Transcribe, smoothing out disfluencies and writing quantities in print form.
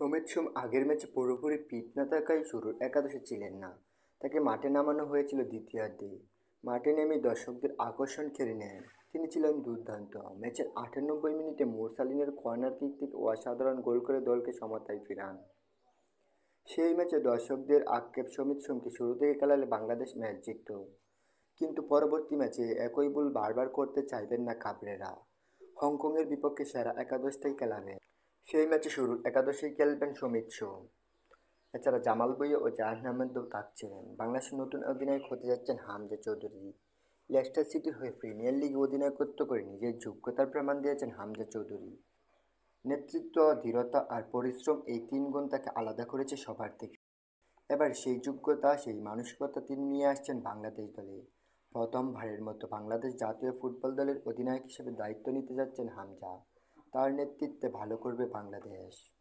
সমিত সোম আগের ম্যাচে পুরোপুরি ফিট না থাকায় শুরুর একাদশে ছিলেন না। তাকে মাঠে নামানো হয়েছিল দ্বিতীয়ার্ধে। মাঠে নেমে দর্শকদের আকর্ষণ কেড়ে নেন। তিনি ছিলেন দুর্দান্ত। ম্যাচের ৯৮ মিনিটে মুরসালিনের কর্নার কিক থেকে অসাধারণ গোল করে দলকে সমতায় ফেরান। সেই ম্যাচে দর্শকদের আক্ষেপ, সমিত সোমকে শুরু থেকে খেলালে বাংলাদেশ ম্যাচ জিতত। কিন্তু পরবর্তী ম্যাচে একই ভুল বারবার করতে চাইবেন না কাবরেরা। হংকংয়ের বিপক্ষে সেরা একাদশটাই খেলাবেন। সেই ম্যাচে শুরুর একাদশেই খেলবেন সমিত সোম। এছাড়া জামাল ভুঁইয়া ও জাহান আহমেদও থাকছেন। বাংলাদেশের নতুন অধিনায়ক হতে যাচ্ছেন হামজা চৌধুরী। লেস্টার সিটির হয়ে প্রিমিয়ার লিগে অধিনায়কত্ব করে নিজের যোগ্যতার প্রমাণ দিয়েছেন হামজা চৌধুরী। নেতৃত্ব, ধীরতা আর পরিশ্রম এই তিন গুণ তাকে আলাদা করেছে সবার থেকে। এবার সেই যোগ্যতা, সেই মানসিকতা তিনি নিয়ে আসছেন বাংলাদেশ দলে। প্রথমবারের মতো বাংলাদেশ জাতীয় ফুটবল দলের অধিনায়ক হিসেবে দায়িত্ব নিতে যাচ্ছেন হামজা। তার নেতৃত্বে ভালো করবে বাংলাদেশ।